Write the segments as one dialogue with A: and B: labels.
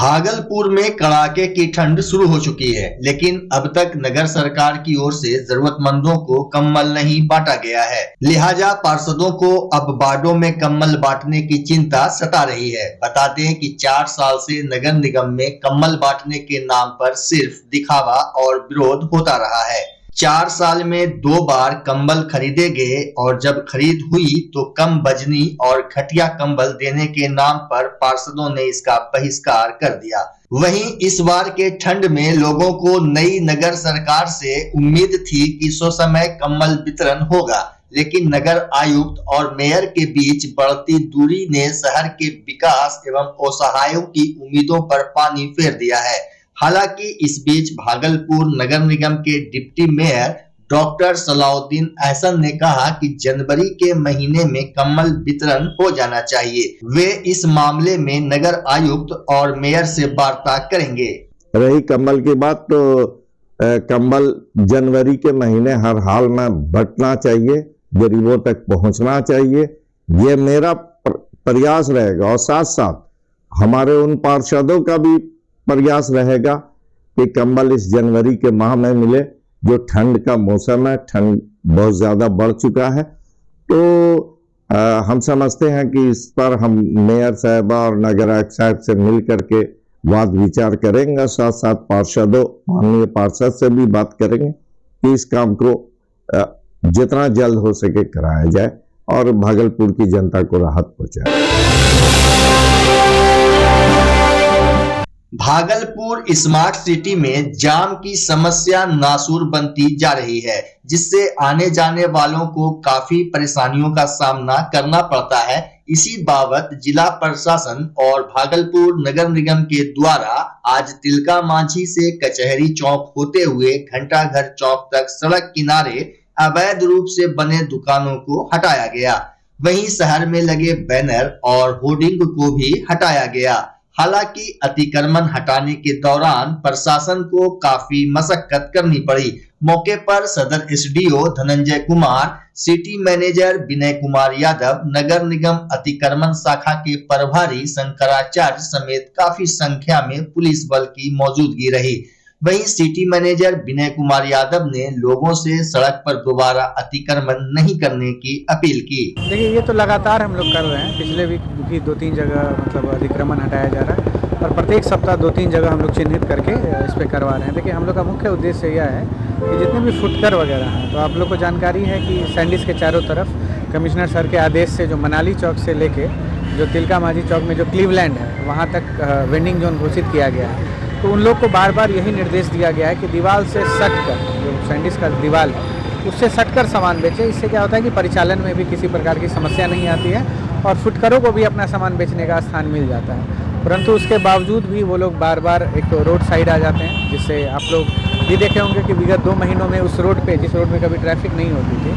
A: भागलपुर में कड़ाके की ठंड शुरू हो चुकी है, लेकिन अब तक नगर सरकार की ओर से जरूरतमंदों को कंबल नहीं बांटा गया है। लिहाजा पार्षदों को अब वार्डों में कंबल बांटने की चिंता सता रही है। बता दें कि 4 साल से नगर निगम में कंबल बांटने के नाम पर सिर्फ दिखावा और विरोध होता रहा है। 4 साल में 2 बार कंबल खरीदे गए और जब खरीद हुई तो कम वजनी और घटिया कंबल देने के नाम पर पार्षदों ने इसका बहिष्कार कर दिया। वहीं इस बार के ठंड में लोगों को नई नगर सरकार से उम्मीद थी कि ससमय कंबल वितरण होगा, लेकिन नगर आयुक्त और मेयर के बीच बढ़ती दूरी ने शहर के विकास एवं असहायों की उम्मीदों पर पानी फेर दिया है। हालांकि इस बीच भागलपुर नगर निगम के deputy mayor doctor Salauddin Ahsan ने कहा कि जनवरी के महीने में कंबल वितरण हो जाना चाहिए। वे इस मामले में नगर आयुक्त और मेयर से वार्ता करेंगे।
B: रही कंबल की बात, तो कंबल जनवरी के महीने हर हाल में बंटना चाहिए, गरीबों तक पहुंचना चाहिए, ये मेरा प्रयास रहेगा। और साथ साथ हमारे उन पार्षदों का भी प्रयास रहेगा कि कंबल इस जनवरी के माह में मिले। जो ठंड का मौसम है, ठंड बहुत ज्यादा बढ़ चुका है, तो हम समझते हैं कि इस पर हम मेयर साहबा और नगर आयुक्त साहब से मिल करके वाद विचार करेंगे। साथ साथ पार्षदों, माननीय पार्षद से भी बात करेंगे कि इस काम को जितना जल्द हो सके कराया जाए और भागलपुर की जनता को राहत पहुंचाए।
A: भागलपुर स्मार्ट सिटी में जाम की समस्या नासूर बनती जा रही है, जिससे आने जाने वालों को काफी परेशानियों का सामना करना पड़ता है। इसी बाबत जिला प्रशासन और भागलपुर नगर निगम के द्वारा आज तिलका मांझी से कचहरी चौक होते हुए घंटाघर चौक तक सड़क किनारे अवैध रूप से बने दुकानों को हटाया गया। वहीं शहर में लगे बैनर और होर्डिंग को भी हटाया गया। हालांकि अतिक्रमण हटाने के दौरान प्रशासन को काफी मशक्कत करनी पड़ी। मौके पर सदर SDO Dhananjay Kumar, city manager Vinay Kumar Yadav, नगर निगम अतिक्रमण शाखा के प्रभारी शंकराचार्य समेत काफी संख्या में पुलिस बल की मौजूदगी रही। वहीं सिटी मैनेजर विनय कुमार यादव ने लोगों से सड़क पर दोबारा अतिक्रमण नहीं करने की अपील की।
C: देखिए, ये तो लगातार हम लोग कर रहे हैं। पिछले वीक भी 2-3 जगह मतलब अतिक्रमण हटाया जा रहा है और प्रत्येक सप्ताह 2-3 जगह हम लोग चिन्हित करके इस पे करवा रहे हैं। देखिए, हम लोग का मुख्य उद्देश्य यह है कि जितने भी फुटकर वगैरह हैं, तो आप लोग को जानकारी है कि सैंडिस के चारों तरफ कमिश्नर सर के आदेश से जो मनाली चौक से लेके जो तिलका मांझी चौक में जो क्लीवलैंड है, वहाँ तक वेंडिंग जोन घोषित किया गया है। तो उन लोग को बार बार यही निर्देश दिया गया है कि दीवार से सट कर, जो सैंडिस का दीवार है उससे सट कर सामान बेचे। इससे क्या होता है कि परिचालन में भी किसी प्रकार की समस्या नहीं आती है और फुटकरों को भी अपना सामान बेचने का स्थान मिल जाता है। परंतु उसके बावजूद भी वो लोग बार बार एक तो रोड साइड आ जाते हैं, जिससे आप लोग ये देखे होंगे कि विगत 2 महीनों में उस रोड पे, जिस रोड में कभी ट्रैफिक नहीं होती थी,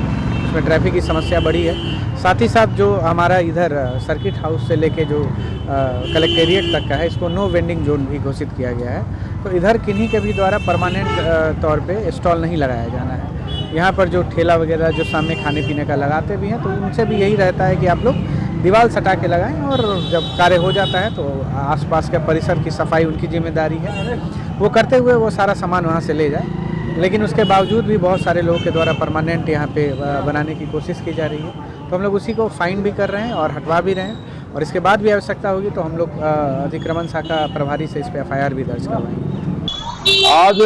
C: उसमें ट्रैफिक की समस्या बढ़ी है। साथ ही साथ जो हमारा इधर सर्किट हाउस से लेके जो कलेक्टेरिएट तक का है, इसको नो वेंडिंग जोन भी घोषित किया गया है। तो इधर किन्हीं के भी द्वारा परमानेंट तौर पे स्टॉल नहीं लगाया जाना है। यहाँ पर जो ठेला वगैरह जो सामने खाने पीने का लगाते भी हैं, तो उनसे भी यही रहता है कि आप लोग दीवार सटा के लगाएं और जब कार्य हो जाता है तो आसपास के परिसर की सफाई उनकी जिम्मेदारी है, वो करते हुए वो सारा सामान वहाँ से ले जाए। लेकिन उसके बावजूद भी बहुत सारे लोगों के द्वारा परमानेंट यहाँ पे बनाने की कोशिश की जा रही है। तो हम लोग उसी को फाइन भी कर रहे हैं और हटवा भी रहे हैं, और इसके बाद भी आवश्यकता होगी तो हम लोग अतिक्रमण शाखा प्रभारी से इस पर FIR भी दर्ज करवाएंगे।
D: आज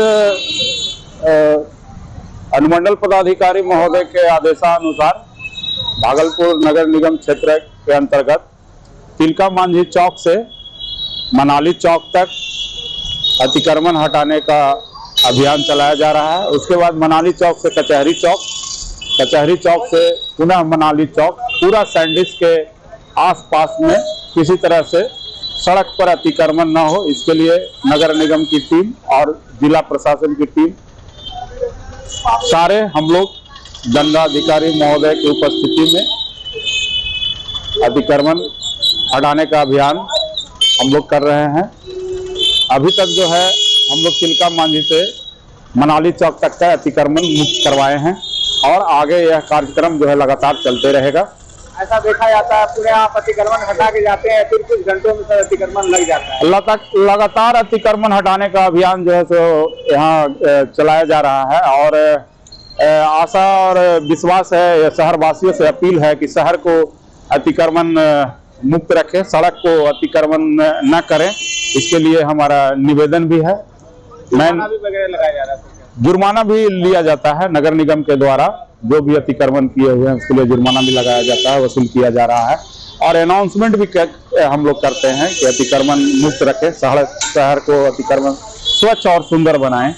D: अनुमंडल पदाधिकारी महोदय के आदेशानुसार भागलपुर नगर निगम क्षेत्र के अंतर्गत तिलका मांझी चौक से मनाली चौक तक अतिक्रमण हटाने का अभियान चलाया जा रहा है। उसके बाद मनाली चौक से कचहरी चौक, कचहरी चौक से पुनः मनाली चौक, पूरा सैंडिस के आसपास में किसी तरह से सड़क पर अतिक्रमण न हो, इसके लिए नगर निगम की टीम और जिला प्रशासन की टीम, सारे हम लोग दंडाधिकारी महोदय की उपस्थिति में अतिक्रमण हटाने का अभियान हम लोग कर रहे हैं। अभी तक जो है हम लोग तिलका मांझी से मनाली चौक तक का अतिक्रमण मुक्त करवाए हैं और आगे यह कार्यक्रम जो है लगातार चलते रहेगा।
E: ऐसा देखा जाता है, पूरे आप अतिक्रमण हटा के जाते हैं, फिर कुछ घंटों में सर अतिक्रमण लग जाता है।
D: लगातार अतिक्रमण हटाने का अभियान जो है सो यहाँ चलाया जा रहा है और आशा और विश्वास है, शहर वासियों से अपील है कि शहर को अतिक्रमण मुक्त रखें, सड़क को अतिक्रमण न करें, इसके लिए हमारा निवेदन भी है।
E: जुर्माना भी वगैरह लगाया जा रहा है,
D: जुर्माना भी लिया जाता है नगर निगम के द्वारा, जो भी अतिक्रमण किए हुए हैं उसके लिए जुर्माना भी लगाया जाता है, वसूल किया जा रहा है और अनाउंसमेंट भी हम लोग करते हैं कि अतिक्रमण मुक्त रखें, शहर को अतिक्रमण स्वच्छ और सुंदर बनाएं।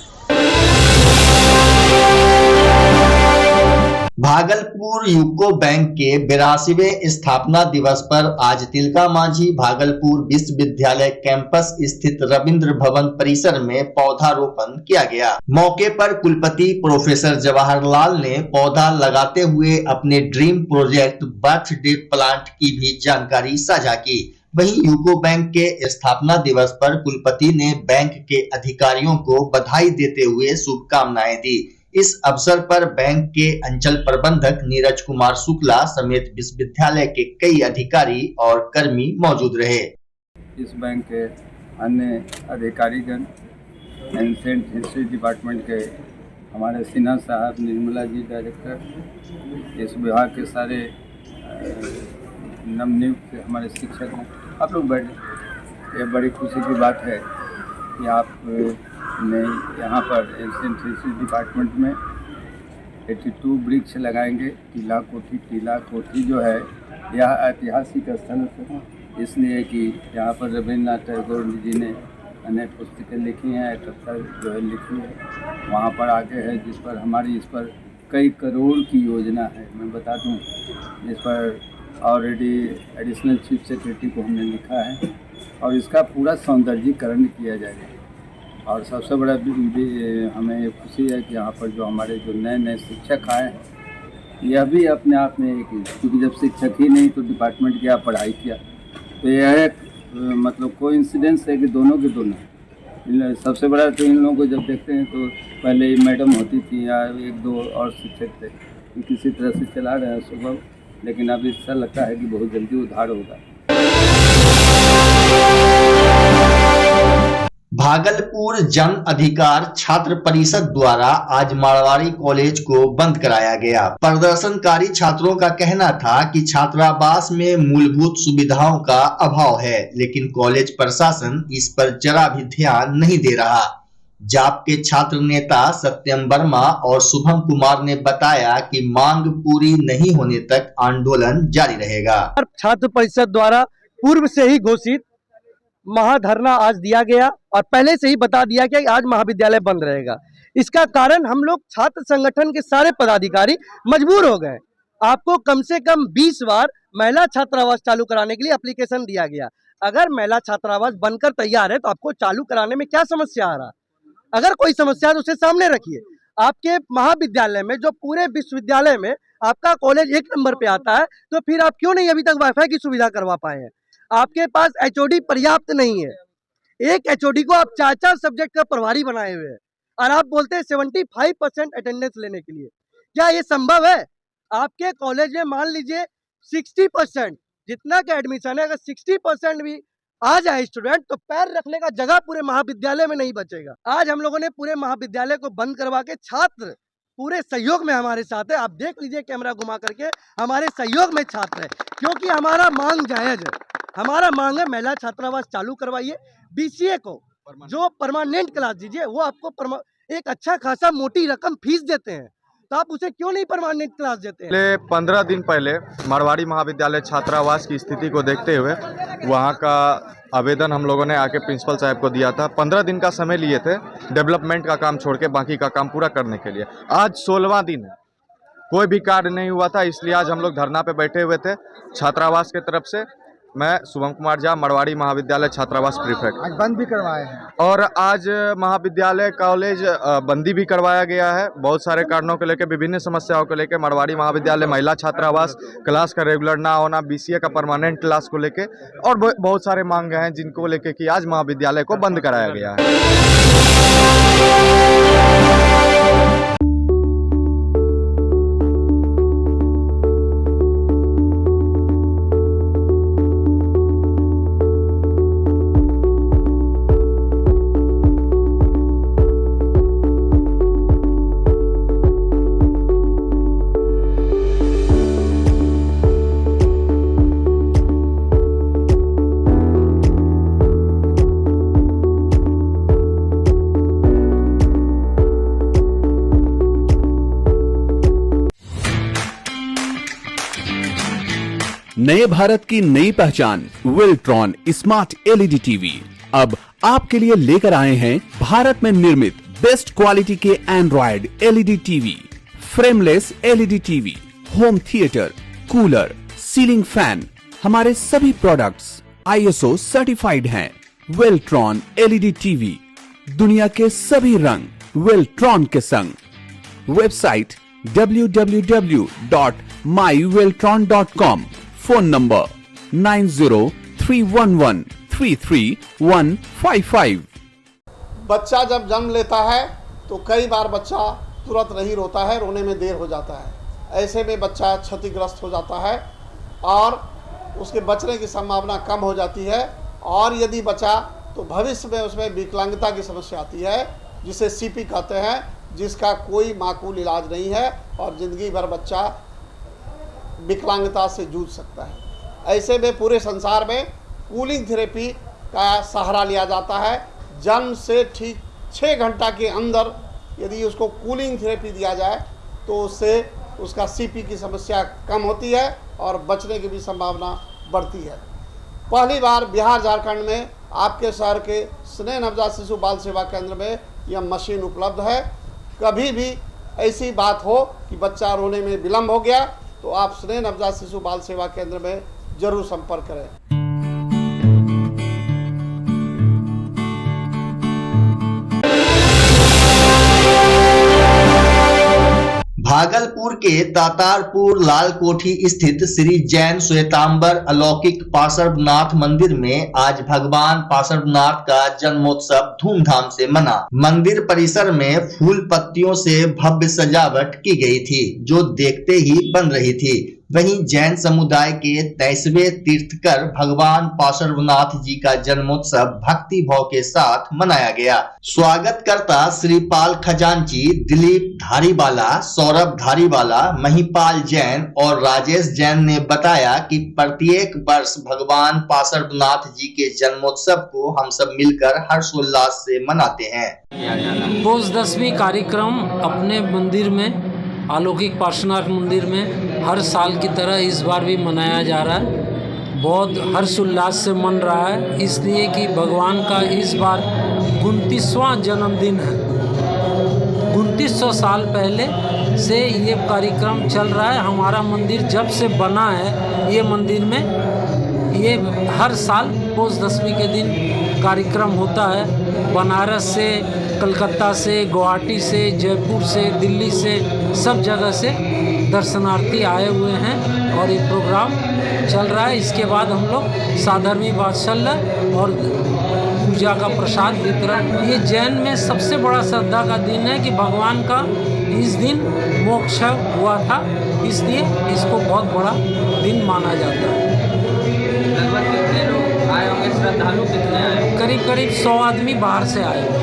A: भागलपुर यूको बैंक के 82वें स्थापना दिवस पर आज तिलका मांझी भागलपुर विश्वविद्यालय कैंपस स्थित रविंद्र भवन परिसर में पौधारोपण किया गया। मौके पर कुलपति प्रोफेसर जवाहरलाल ने पौधा लगाते हुए अपने ड्रीम प्रोजेक्ट बर्थडे प्लांट की भी जानकारी साझा की। वहीं यूको बैंक के स्थापना दिवस पर कुलपति ने बैंक के अधिकारियों को बधाई देते हुए शुभकामनाएं दी। इस अवसर पर बैंक के अंचल प्रबंधक नीरज कुमार शुक्ला समेत विश्वविद्यालय के कई अधिकारी और कर्मी मौजूद रहे।
F: इस बैंक के अन्य अधिकारीगण, एंसेंट हिस्ट्री डिपार्टमेंट के हमारे सिन्हा साहब, निर्मला जी डायरेक्टर, इस विभाग के सारे नवनियुक्त हमारे शिक्षक हैं, आप लोग बैठे। ये बड़ी खुशी की बात है कि आप ने यहाँ पर एंसेंट हिस्ट्री डिपार्टमेंट में 82 वृक्ष लगाएंगे। टीला कोठी जो है यह ऐतिहासिक स्थल है, इसलिए कि यहाँ पर रविन्द्रनाथ टैगोर जी ने अनेक पुस्तकें लिखी हैं, कविता जो है लिखी है, वहाँ पर आगे है जिस पर हमारी इस पर कई करोड़ की योजना है। मैं बता दूँ, इस पर ऑलरेडी एडिशनल चीफ सेक्रेटरी को हमने लिखा है और इसका पूरा सौंदर्यीकरण किया जाएगा। और सबसे बड़ा हमें खुशी है कि यहाँ पर जो हमारे जो नए शिक्षक आए हैं, यह भी अपने आप में एक, क्योंकि जब शिक्षक ही नहीं तो डिपार्टमेंट क्या पढ़ाई किया, तो यह एक मतलब कोइंसिडेंस है कि दोनों के दोनों। सबसे बड़ा तो इन लोगों को जब देखते हैं तो पहले मैडम होती थी या एक दो और शिक्षक थे, किसी तरह से चला रहे हैं सुबह, लेकिन अब ऐसा लगता है कि बहुत जल्दी उद्धार होगा।
A: भागलपुर जन अधिकार छात्र परिषद द्वारा आज मारवाड़ी कॉलेज को बंद कराया गया। प्रदर्शनकारी छात्रों का कहना था कि छात्रावास में मूलभूत सुविधाओं का अभाव है, लेकिन कॉलेज प्रशासन इस पर जरा भी ध्यान नहीं दे रहा। जाप के छात्र नेता सत्यम वर्मा और शुभम कुमार ने बताया कि मांग पूरी नहीं होने तक आंदोलन जारी रहेगा।
G: छात्र परिषद द्वारा पूर्व से ही घोषित महाधरना आज दिया गया और पहले से ही बता दिया कि आज महाविद्यालय बंद रहेगा। इसका कारण हम लोग छात्र संगठन के सारे पदाधिकारी मजबूर हो गए। आपको कम से कम 20 बार महिला छात्रावास चालू कराने के लिए एप्लीकेशन दिया गया। अगर महिला छात्रावास बनकर तैयार है तो आपको चालू कराने में क्या समस्या आ रहा? अगर कोई समस्या है तो उसे सामने रखिए। आपके महाविद्यालय में, जो पूरे विश्वविद्यालय में आपका कॉलेज 1 नंबर पे आता है, तो फिर आप क्यों नहीं अभी तक वाईफाई की सुविधा करवा पाए हैं? आपके पास एचओडी पर्याप्त नहीं है। एक एचओडी को आप 4 सब्जेक्ट का प्रभारी बनाए हुए हैं और आप बोलते हैं 75% अटेंडेंस लेने के लिए। क्या ये संभव है? आपके कॉलेज में मान लीजिए 60% जितना का एडमिशन है, अगर 60% भी आ जाए स्टूडेंट तो पैर रखने का जगह पूरे महाविद्यालय में नहीं बचेगा। आज हम लोगों ने पूरे महाविद्यालय को बंद करवा के, छात्र पूरे सहयोग में हमारे साथ है। आप देख लीजिए कैमरा घुमा करके, हमारे सहयोग में छात्र है, क्योंकि हमारा मांग जायज है। हमारा मांग है महिला छात्रावास चालू करवाइए। बीसीए को जो परमानेंट क्लास दीजिए, वो आपको एक अच्छा खासा मोटी रकम फीस देते हैं, तो आप उसे क्यों नहीं परमानेंट क्लास देते हैं?
H: 15 दिन पहले मारवाड़ी महाविद्यालय छात्रावास की स्थिति को देखते हुए वहां का आवेदन हम लोगों ने आके प्रिंसिपल साहब को दिया था। 15 दिन का समय लिए थे डेवलपमेंट का काम छोड़ के बाकी का काम पूरा करने के लिए। आज 16वां दिन है, कोई भी कार्य नहीं हुआ था, इसलिए आज हम लोग धरना पे बैठे हुए थे। छात्रावास की तरफ से मैं शुभम कुमार झा, मारवाड़ी महाविद्यालय छात्रावास प्रीफेक्ट।
G: आज बंद भी करवाए हैं
H: और आज महाविद्यालय कॉलेज बंदी भी करवाया गया है। बहुत सारे कारणों को लेकर, विभिन्न समस्याओं को लेकर मारवाड़ी महाविद्यालय महिला छात्रावास, क्लास का रेगुलर ना होना, बीसीए का परमानेंट क्लास को लेकर और बहुत सारे मांग हैं जिनको लेकर कि आज महाविद्यालय को बंद कराया गया है।
I: नए भारत की नई पहचान वेल्ट्रॉन स्मार्ट एलईडी टीवी अब आपके लिए लेकर आए हैं भारत में निर्मित बेस्ट क्वालिटी के Android LED TV, frameless LED TV, home theatre, cooler, ceiling fan. हमारे सभी प्रोडक्ट्स ISO सर्टिफाइड हैं। वेल्ट्रॉन एलईडी टीवी, दुनिया के सभी रंग वेल्ट्रॉन के संग। Website www.myweltron.com। Phone number 9031133155।
J: बच्चा जब जन्म लेता है तो कई बार बच्चा तुरंत नहीं रोता है, रोने में देर हो जाता है। ऐसे में बच्चा क्षतिग्रस्त हो जाता है और उसके बचने की संभावना कम हो जाती है। और यदि बचा तो भविष्य में उसमें विकलांगता की समस्या आती है, जिसे CP कहते हैं, जिसका कोई माकूल इलाज नहीं है और ज़िंदगी भर बच्चा विकलांगता से जूझ सकता है। ऐसे में पूरे संसार में कूलिंग थेरेपी का सहारा लिया जाता है। जन्म से ठीक 6 घंटा के अंदर यदि उसको कूलिंग थेरेपी दिया जाए तो उससे उसका CP की समस्या कम होती है और बचने की भी संभावना बढ़ती है। पहली बार बिहार झारखंड में आपके शहर के स्नेह नवजात शिशु बाल सेवा केंद्र में यह मशीन उपलब्ध है। कभी भी ऐसी बात हो कि बच्चा रोने में विलम्ब हो गया तो आप स्नेह नवजात शिशु बाल सेवा केंद्र में जरूर संपर्क करें।
A: भागलपुर के तातारपुर लाल कोठी स्थित श्री जैन श्वेतांबर अलौकिक पार्श्वनाथ मंदिर में आज भगवान पार्श्वनाथ का जन्मोत्सव धूमधाम से मना। मंदिर परिसर में फूल पत्तियों से भव्य सजावट की गई थी, जो देखते ही बन रही थी। वहीं जैन समुदाय के 23वें तीर्थकर भगवान पार्श्वनाथ जी का जन्मोत्सव भक्ति भाव के साथ मनाया गया। स्वागतकर्ता श्रीपाल खजांची, दिलीप धारीवाला, सौरभ धारीवाला, महिपाल जैन और राजेश जैन ने बताया कि प्रत्येक वर्ष भगवान पार्श्वनाथ जी के जन्मोत्सव को हम सब मिलकर हर्षोल्लास से मनाते हैं।
K: रोज 10वीं कार्यक्रम अपने मंदिर में, अलौकिक पार्श्वनाथ मंदिर में हर साल की तरह इस बार भी मनाया जा रहा है। बहुत हर्षोल्लास से मन रहा है, इसलिए कि भगवान का इस बार 29वां जन्मदिन है। 2900 साल पहले से ये कार्यक्रम चल रहा है। हमारा मंदिर जब से बना है, ये मंदिर में ये हर साल रोज 10वीं के दिन कार्यक्रम होता है। बनारस से, कलकत्ता से, गुवाहाटी से, जयपुर से, दिल्ली से, सब जगह से दर्शनार्थी आए हुए हैं और ये प्रोग्राम चल रहा है। इसके बाद हम लोग साधर्मी वात्सल्य और पूजा का प्रसाद वितरण। ये जैन में सबसे बड़ा श्रद्धा का दिन है कि भगवान का इस दिन मोक्ष हुआ था, इसलिए इसको बहुत बड़ा दिन माना जाता है।
L: लगभग कितने लोग आए होंगे, श्रद्धालु कितने आए?
K: करीब 100 आदमी बाहर से आए हुए।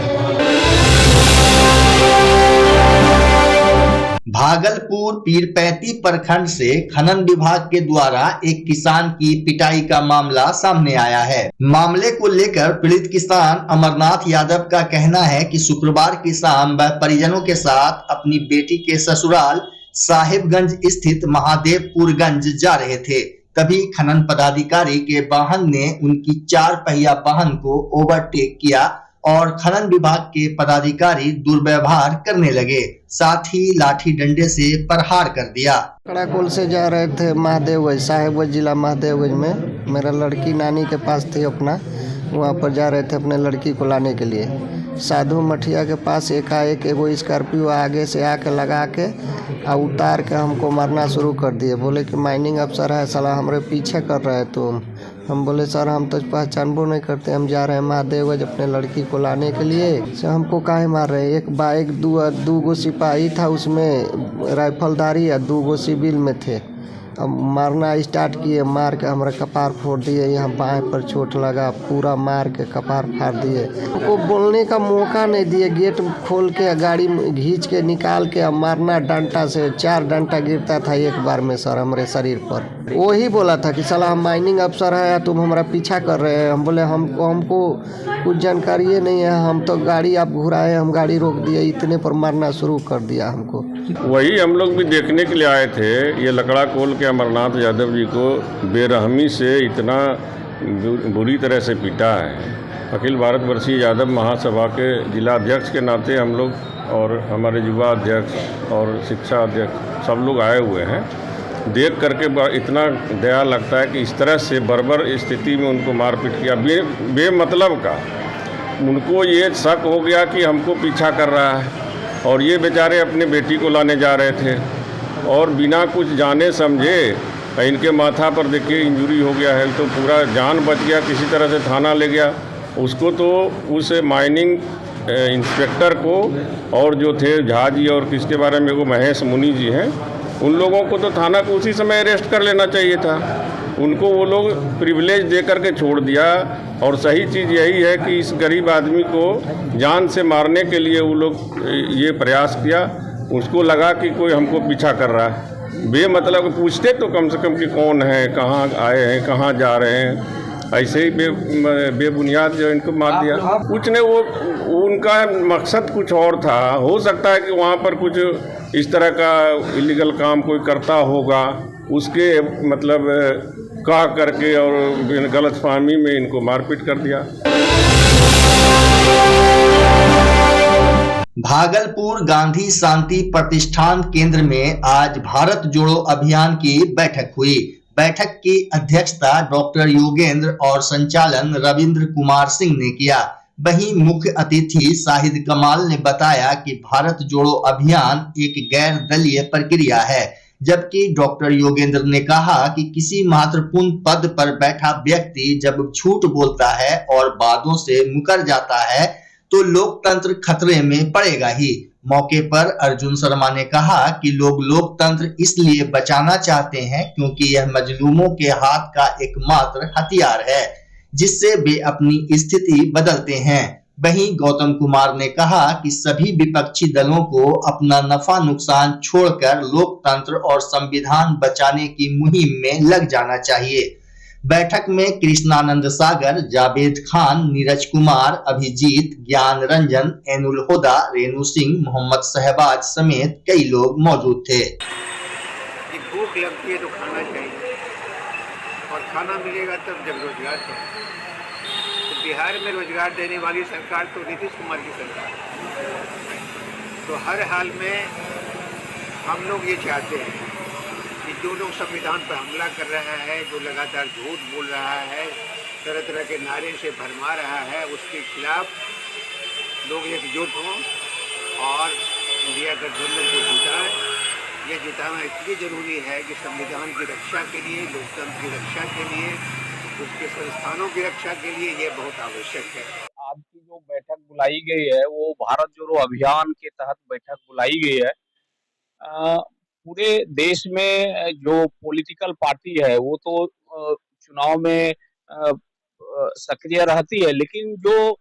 A: भागलपुर पीरपैंती प्रखंड से खनन विभाग के द्वारा एक किसान की पिटाई का मामला सामने आया है। मामले को लेकर पीड़ित किसान अमरनाथ यादव का कहना है कि शुक्रवार की शाम वह परिजनों के साथ अपनी बेटी के ससुराल साहिबगंज स्थित महादेवपुरगंज जा रहे थे। तभी खनन पदाधिकारी के वाहन ने उनकी 4 पहिया वाहन को ओवरटेक किया और खनन विभाग के पदाधिकारी दुर्व्यवहार करने लगे, साथ ही लाठी डंडे से प्रहार कर दिया।
M: कड़ाकोल से जा रहे थे महादेवगंज, साहिबगंज जिला महादेवगंज में। मेरा लड़की नानी के पास थी अपना, वहाँ पर जा रहे थे अपने लड़की को लाने के लिए। साधु मठिया के पास एकाएक एगो स्कॉर्पियो आगे से आके लगा के उतार के हमको मारना शुरू कर दिए। बोले कि माइनिंग अफसर है, साला हमारे पीछे कर रहे हैं तुम। हम बोले सर हम तो पहचानबो नहीं करते, हम जा रहे हैं महादेवगंज अपने लड़की को लाने के लिए। से हमको काहे मार रहे हैं? एक बाइक दो गो सिपाही था, उसमें राइफलधारी और 2 गो सिविल में थे। अब मारना स्टार्ट किए, मार के हमारा कपार फोड़ दिए। यहाँ बाएं पर चोट लगा, पूरा मार के कपार फाड़ दिए। हमको बोलने का मौका नहीं दिए, गेट खोल के गाड़ी खींच के निकाल के मारना डंडा से। 4 डंडा गिरता था एक बार में सर हमारे शरीर पर। वो ही बोला था कि साला हम माइनिंग अफसर है या तुम हमारा पीछा कर रहे हैं। हम बोले हमको कुछ जानकारी ही नहीं है, हम तो गाड़ी आप घुराए, हम गाड़ी रोक दिए, इतने पर मारना शुरू कर दिया हमको।
N: वही हम लोग भी देखने के लिए आए थे, ये लकड़ा कोल के अमरनाथ यादव जी को बेरहमी से इतना बुरी तरह से पीटा है। अखिल भारत वर्षीय यादव महासभा के जिला अध्यक्ष के नाते हम लोग और हमारे युवा अध्यक्ष और शिक्षा अध्यक्ष सब लोग आए हुए हैं। देख करके इतना दया लगता है कि इस तरह से बर्बर स्थिति में उनको मारपीट किया बेमतलब का। उनको ये शक हो गया कि हमको पीछा कर रहा है और ये बेचारे अपने बेटी को लाने जा रहे थे और बिना कुछ जाने समझे इनके माथा पर देखिए इंजरी हो गया है, तो पूरा जान बच गया, किसी तरह से थाना ले गया उसको। तो उस माइनिंग इंस्पेक्टर को और जो थे झा जी और किसके बारे में वो महेश मुनि जी हैं, उन लोगों को तो थाना को उसी समय अरेस्ट कर लेना चाहिए था। उनको वो लोग प्रिविलेज दे करके छोड़ दिया। और सही चीज़ यही है कि इस गरीब आदमी को जान से मारने के लिए वो लोग ये प्रयास किया। उसको लगा कि कोई हमको पीछा कर रहा है, बेमतलब पूछते तो कम से कम कि कौन है, कहाँ आए हैं, कहाँ जा रहे हैं। ऐसे ही बेबुनियाद जो इनको मार दिया। कुछ ने वो उनका मकसद कुछ और था। हो सकता है कि वहाँ पर कुछ इस तरह का इलीगल काम कोई करता होगा, उसके मतलब कह करके और गलतफहमी में इनको मारपीट कर दिया।
A: भागलपुर गांधी शांति प्रतिष्ठान केंद्र में आज भारत जोड़ो अभियान की बैठक हुई। बैठक की अध्यक्षता डॉक्टर योगेंद्र और संचालन रविंद्र कुमार सिंह ने किया। वहीं मुख्य अतिथि शाहिद कमाल ने बताया कि भारत जोड़ो अभियान एक गैर दलीय प्रक्रिया है, जबकि डॉक्टर योगेंद्र ने कहा कि किसी महत्वपूर्ण पद पर बैठा व्यक्ति जब झूठ बोलता है और वादों से मुकर जाता है तो लोकतंत्र खतरे में पड़ेगा ही। मौके पर अर्जुन शर्मा ने कहा कि लोग लोकतंत्र इसलिए बचाना चाहते हैं क्योंकि यह मजलूमों के हाथ का एकमात्र हथियार है जिससे वे अपनी स्थिति बदलते हैं। वहीं गौतम कुमार ने कहा कि सभी विपक्षी दलों को अपना नफा नुकसान छोड़कर लोकतंत्र और संविधान बचाने की मुहिम में लग जाना चाहिए। बैठक में कृष्णानंद सागर, जावेद खान, नीरज कुमार, अभिजीत, ज्ञान रंजन, एनुल हुदा, रेणु सिंह, मोहम्मद शहबाज समेत कई लोग मौजूद थे।
E: भूख लगती है तो खाना चाहिए और खाना मिलेगा तब जब रोजगार चाहिए। तो बिहार में रोजगार देने वाली सरकार तो नीतीश कुमार की सरकार है। तो हर हाल में हम लोग ये चाहते हैं कि जो लोग संविधान पर हमला कर रहा है, जो लगातार झूठ बोल रहा है, तरह तरह के नारे से भरमा रहा है, उसके खिलाफ लोग एकजुट हों और इंडिया गठबंधन को जिताएं। ये जिताना इसलिए ज़रूरी है कि संविधान की रक्षा के लिए, लोकतंत्र की रक्षा के लिए, उसके संस्थानों की रक्षा के लिए ये बहुत आवश्यक है।
D: आज की जो बैठक बुलाई गई है वो भारत जोड़ो अभियान के तहत बैठक बुलाई गई है। पूरे देश में जो पॉलिटिकल पार्टी है वो तो चुनाव में सक्रिय रहती है, लेकिन जो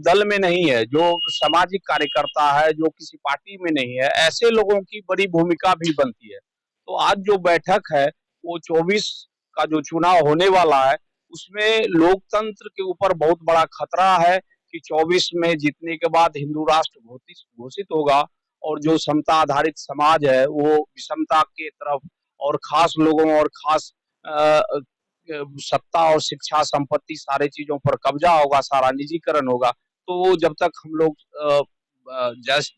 D: दल में नहीं है, जो सामाजिक कार्यकर्ता है, जो किसी पार्टी में नहीं है, ऐसे लोगों की बड़ी भूमिका भी बनती है। तो आज जो बैठक है वो 24 का जो चुनाव होने वाला है उसमें लोकतंत्र के ऊपर बहुत बड़ा खतरा है कि 24 में जीतने के बाद हिंदू राष्ट्र घोषित होगा और जो समता आधारित समाज है वो विषमता के तरफ और खास लोगों और खास सत्ता और शिक्षा संपत्ति सारे चीजों पर कब्जा होगा, सारा निजीकरण होगा। तो जब तक हम लोग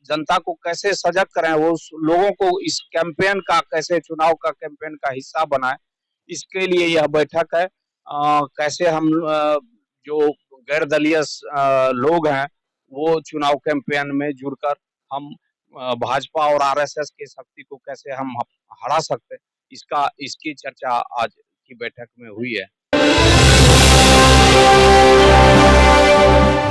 D: जनता को कैसे सजग करें, वो लोगों को इस कैंपेन का कैसे, चुनाव का कैंपेन का हिस्सा बनाएं, इसके लिए यह बैठक है। कैसे हम जो गैर दलीय लोग हैं वो चुनाव कैंपेन में जुड़कर हम भाजपा और आरएसएस की शक्ति को कैसे हम हरा सकते हैं, इसकी चर्चा आज की बैठक में हुई है।